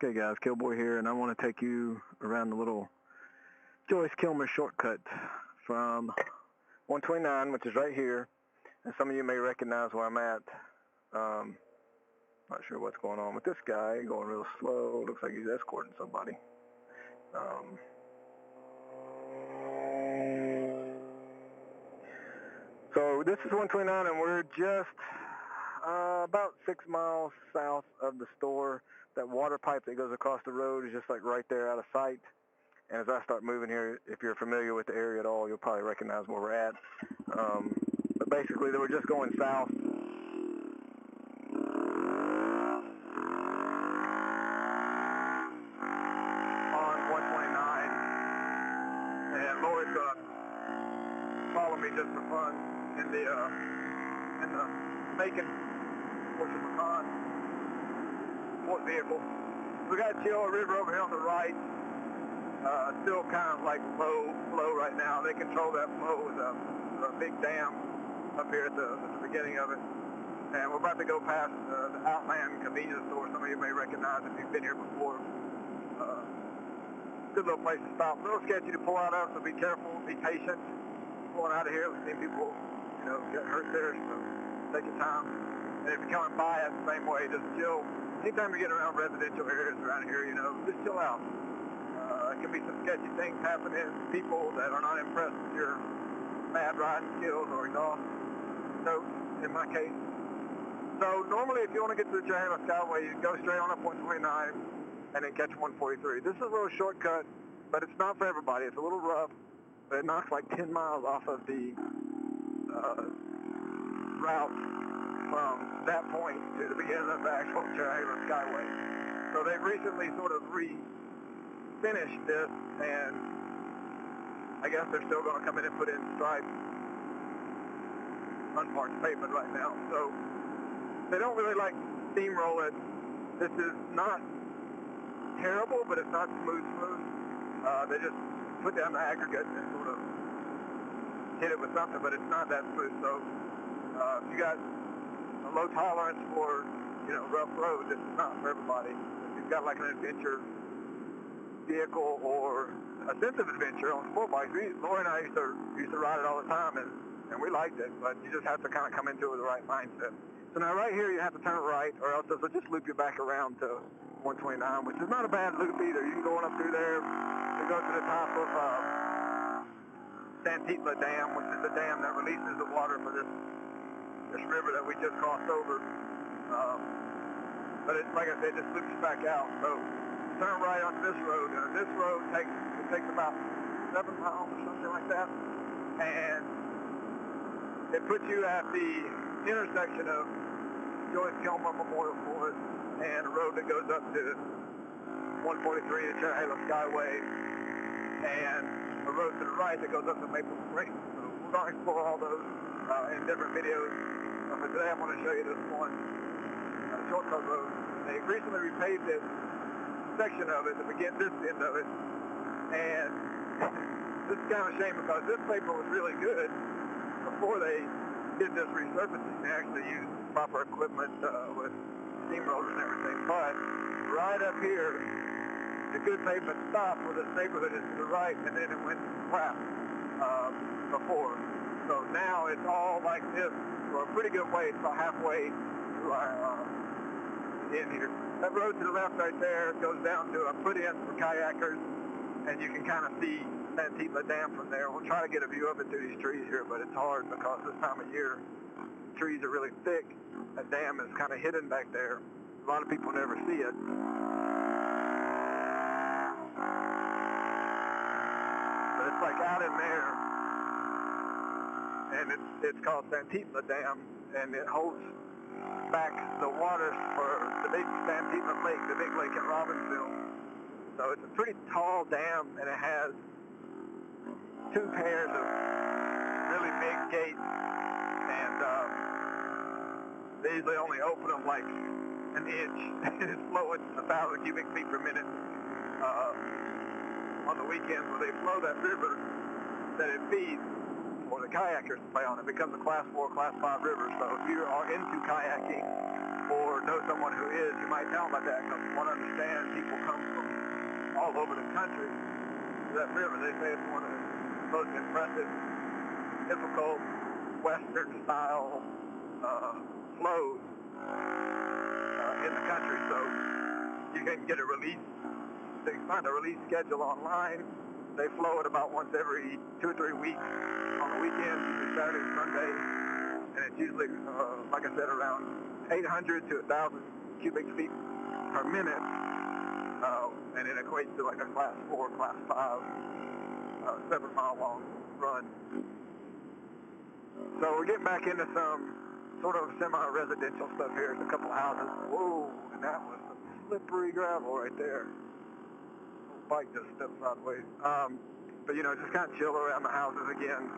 Okay guys, Killboy here, and I want to take you around the little Joyce Kilmer shortcut from 129, which is right here, and some of you may recognize where I'm at. Not sure what's going on with this guy, going real slow. Looks like he's escorting somebody. So this is 129, and we're just about 6 miles south of the store. That water pipe that goes across the road is just like right there out of sight. And as I start moving here, if you're familiar with the area at all, you'll probably recognize where we're at. But basically, we're just going south. On 129. And Lloyd's follow me just for fun in the Macon portion of the port vehicle. We got Cherohala River over here on the right. Still kind of like low flow right now. They control that flow with a big dam up here at the beginning of it. And we're about to go past the Outland convenience store. Some of you may recognize if you've been here before. Good little place to stop. A little sketchy to pull out of, so be careful, be patient. Pulling out of here, we've seen people, get hurt there, so take your time. And if you're coming by it the same way, just chill. Anytime you get around residential areas around here, just chill out. There can be some sketchy things happening, people that are not impressed with your bad riding skills or exhaust notes, in my case. So normally if you want to get to the Cherohala Skyway, you go straight on up 129 and then catch 143. This is a little shortcut, but it's not for everybody. It's a little rough, but it knocks like 10 miles off of the route from that point to the beginning of the actual Cherohala Skyway. So they've recently sort of finished this, and I guess they're still going to come in and put in stripes, unmarked pavement right now. So they don't really like steamroll it. This is not terrible, but it's not smooth. They just put down the aggregate and sort of hit it with something, but it's not that smooth. So if you got a low tolerance for rough roads, this is not for everybody. If you've got like an adventure vehicle or a sense of adventure on sport bikes, Laura and I used to ride it all the time, and we liked it, but you just have to kind of come into it with the right mindset. So now right here you have to turn right, or else it'll just loop you back around to 129, which is not a bad loop either. You can go on up through there, you go to the top of Cherohala Dam, which is the dam that releases the water for this river that we just crossed over. But it's like I said, just loops back out. So turn right onto this road. This road takes about 7 miles or something like that, and it puts you at the intersection of Joyce Kilmer Memorial Forest and a road that goes up to 143, the Cherohala Skyway, and a road to the right that goes up to Maple Springs. So we're going to explore all those in different videos. But today I want to show you this one shortcut road. They recently repaved this section of it to begin this end of it, and this is kind of a shame because this paper was really good before they did this resurfacing. They actually used proper equipment with steamrollers and everything, but right up here the good pavement stopped where this neighborhood is to the right, and then it went flat before. So now it's all like this for a pretty good way. It's about halfway to our end here. That road to the left right there goes down to a put-in for kayakers, and you can kind of see Cherohala Dam from there. We'll try to get a view of it through these trees here, but it's hard because this time of year, trees are really thick. That dam is kind of hidden back there. A lot of people never see it. But it's like out in there, and it's called Cherohala Dam, and it holds back the waters for the big Cherohala Lake, the big lake in Robbinsville. So it's a pretty tall dam, and it has 2 pairs of really big gates, and they usually only open them like an inch. It's flowing 1,000 cubic feet per minute on the weekends where they flow that river that it feeds for the kayakers to play on. It becomes a Class 4, Class 5 river. So if you are into kayaking, or know someone who is, you might know about that, because you want to understand people come from all over the country to that river. They say it's one of the most impressive, difficult, Western-style flows in the country. So you can get a release. They find a release schedule online. They flow it about once every 2 or 3 weeks on the weekends, usually Saturday and Sunday. And it's usually, like I said, around 800 to 1,000 cubic feet per minute. And it equates to like a class 4, class 5, 7-mile long run. So we're getting back into some sort of semi-residential stuff here. There's a couple houses. Whoa, and that was some slippery gravel right there. Old bike just stepped sideways. But you know, just kind of chill around the houses again.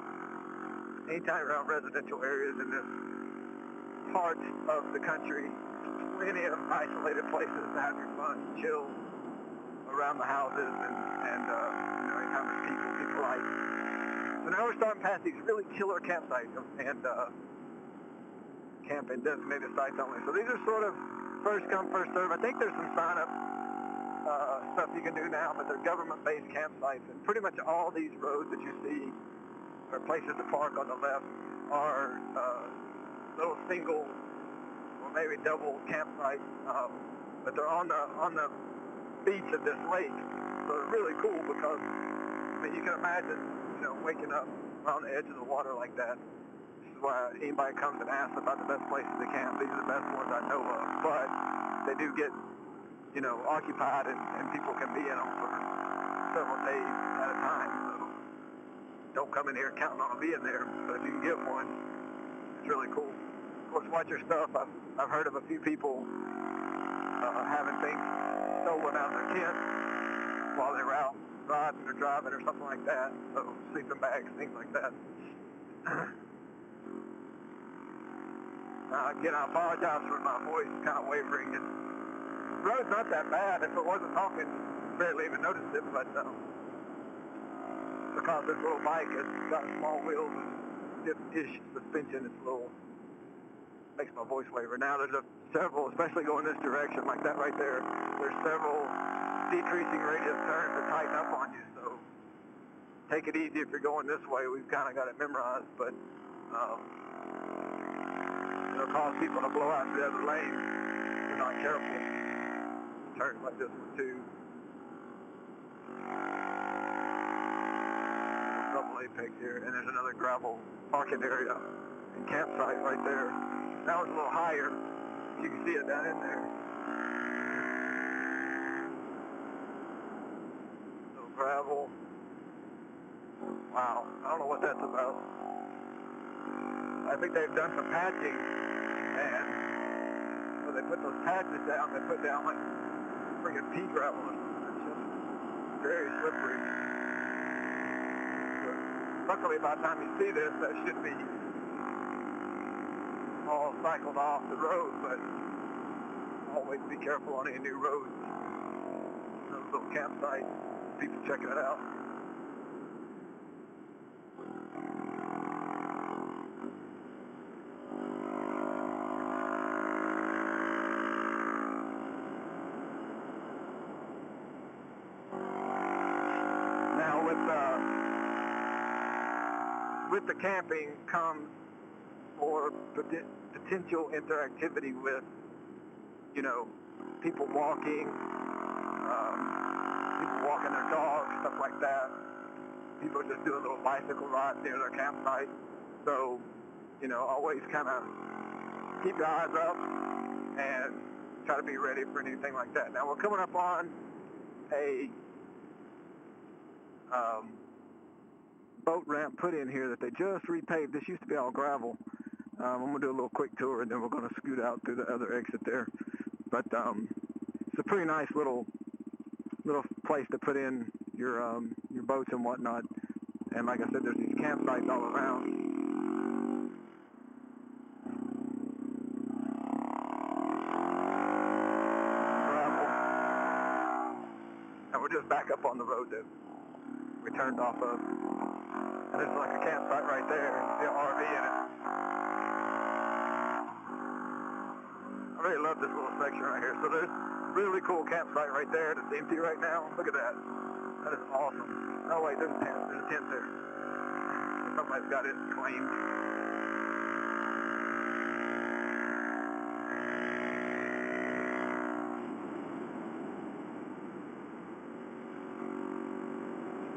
Anytime around residential areas in this part of the country, plenty of isolated places to have your fun, chill around the houses, and you know, anytime there's people like. So now we're starting past these really killer campsites and camp and designated sites only. So these are sort of first come, first serve. I think there's some sign up stuff you can do now, but they're government-based campsites, and pretty much all these roads that you see or places to park on the left are little single or maybe double campsites, but they're on the beach of this lake. So they're really cool because, I mean, you can imagine, you know, waking up on the edge of the water like that. This is why anybody comes and asks about the best places to camp. These are the best ones I know of, but they do get, you know, occupied, and people can be in them for several days at a time. So don't come in here counting on being there, but if you can get one, it's really cool. Of course, watch your stuff. I've heard of a few people having things stolen out of their tent while they were out riding or driving or something like that. So sleeping bags, things like that. Again, I apologize for my voice kind of wavering. The road's not that bad. If it wasn't talking, barely even noticed it, but because this little bike has got small wheels and dip-ish suspension, it's a little, makes my voice waver. Now there's several, especially going this direction, like that right there, there's several decreasing radius turns that tighten up on you, so take it easy if you're going this way. We've kind of got it memorized, but it'll cause people to blow out to the other lane if you're not careful. Turns like this one too. Double apex here, and there's another gravel parking area and campsite right there. That was a little higher. You can see it down in there. Little gravel. Wow, I don't know what that's about. I think they've done some patching, and when they put those patches down, they put down like friggin' pea gravel or something. It's just very slippery. But luckily, by the time you see this, that should be all cycled off the road, but always be careful on any new roads. Those little campsites, people checking it out. Now with the camping comes more potential interactivity with, you know, people walking their dogs, stuff like that. People just doing little bicycle rides near their campsite. So, you know, always kind of keep your eyes up and try to be ready for anything like that. Now we're coming up on a boat ramp put in here that they just repaved. This used to be all gravel. I'm going to do a little quick tour, and then we're going to scoot out through the other exit there. But it's a pretty nice little place to put in your boats and whatnot. And like I said, there's these campsites all around. Gravel. And we're just back up on the road that we turned off of. And there's like a campsite right there. You see an RV in it. I really love this little section right here. So there's a really cool campsite right there that's empty right now. Look at that. That is awesome. Oh wait, there's a tent. There's a tent there. Somebody's got it claimed.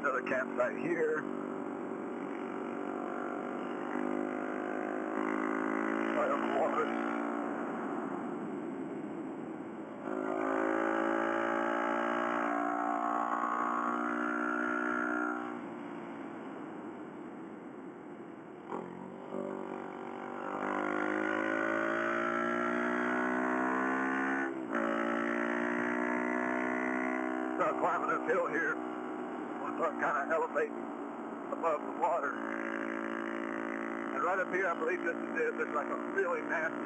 Another campsite here. Right on the water. Start climbing this hill here. We'll start kind of elevating above the water. And right up here, I believe this is it. There's like a really nasty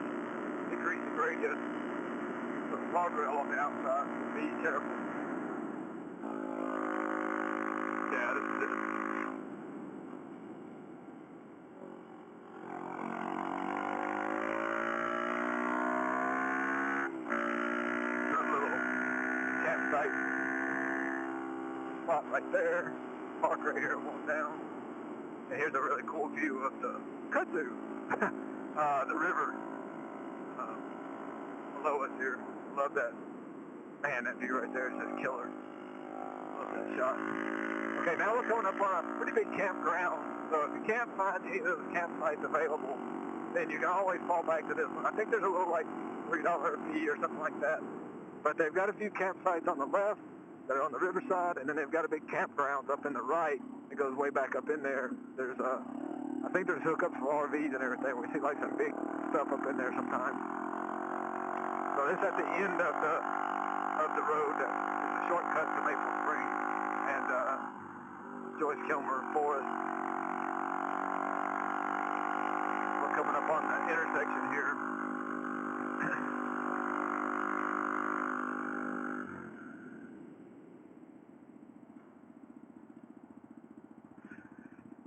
decreasing radius with guardrail on the outside. Be careful. Yeah, this is it. Another little campsite spot right there. Park right here, walk down. And here's a really cool view of the kudzu, the river below us here. Love that. Man, that view right there is just killer. Love that shot. Okay, now we're coming up on a pretty big campground. So if you can't find any of those campsites available, then you can always fall back to this one. I think there's a little like $3 fee or something like that. But they've got a few campsites on the left that are on the riverside, and then they've got a big campground up in the right. It goes way back up in there. There's I think there's hookups for RVs and everything. We see like some big stuff up in there sometimes. So this at the end of the road. It's a shortcut to Maple Springs and Joyce Kilmer Forest. We're coming up on the intersection here.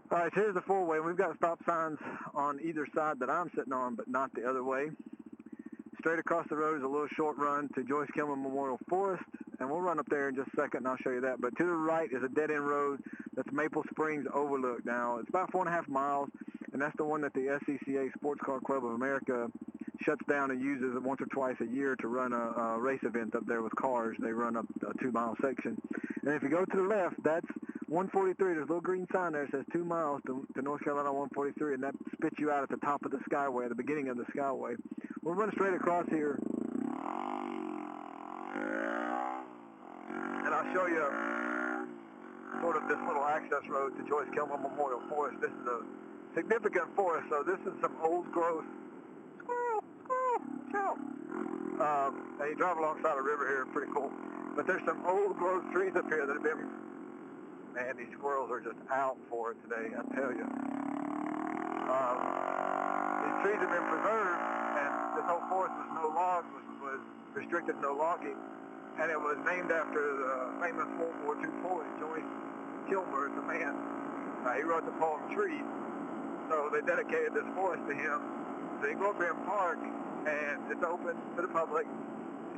All right, so here's the four-way. We've got stop signs on either side that I'm sitting on, but not the other way. Straight across the road is a little short run to Joyce Kilmer Memorial Forest, and we'll run up there in just a second, and I'll show you that. But to the right is a dead-end road. That's Maple Springs Overlook. Now, it's about 4.5 miles, and that's the one that the SCCA Sports Car Club of America shuts down and uses once or twice a year to run a race event up there with cars. They run up a 2-mile section. And if you go to the left, that's 143, there's a little green sign there that says 2 miles to North Carolina 143, and that spits you out at the top of the Skyway, at the beginning of the Skyway. We'll run straight across here, and I'll show you sort of this little access road to Joyce Kilmer Memorial Forest. This is a significant forest, so this is some old growth. Squirrel, shout. And you drive alongside a river here, pretty cool. But there's some old growth trees up here that have been, man, these squirrels are just out for it today, I tell you. These trees have been preserved, and this whole forest was restricted no logging, and it was named after the famous World War II poet, Joyce Kilmer, the man. He wrote the poem Trees, so they dedicated this forest to him. So you go up here and park, and it's open to the public,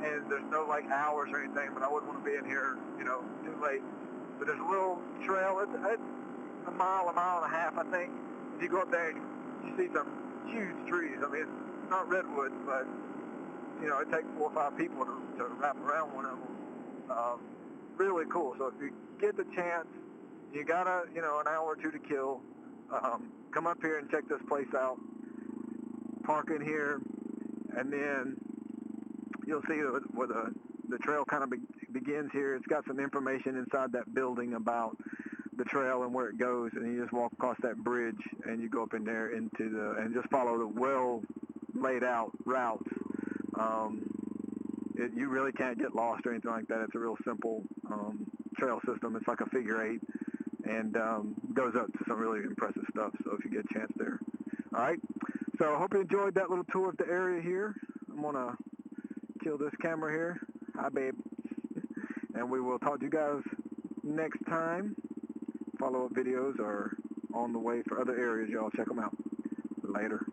and there's no like hours or anything, but I wouldn't want to be in here, you know, too late. But there's a little trail, it's a mile and a half, I think. If you go up there, you see some huge trees. I mean, it's not redwood, but, you know, it takes 4 or 5 people to wrap around one of them. Really cool. So if you get the chance, you got an hour or two to kill, come up here and check this place out. Park in here, and then you'll see where the trail kind of begins here. It's got some information inside that building about the trail and where it goes, and you just walk across that bridge and you go up in there and just follow the well laid out routes. You really can't get lost or anything like that. It's a real simple trail system. It's like a figure 8 and goes up to some really impressive stuff, so if you get a chance there. All right, so I hope you enjoyed that little tour of the area here. I'm going to kill this camera here. Hi, babe. And we will talk to you guys next time. Follow-up videos are on the way for other areas. Y'all check them out. Later.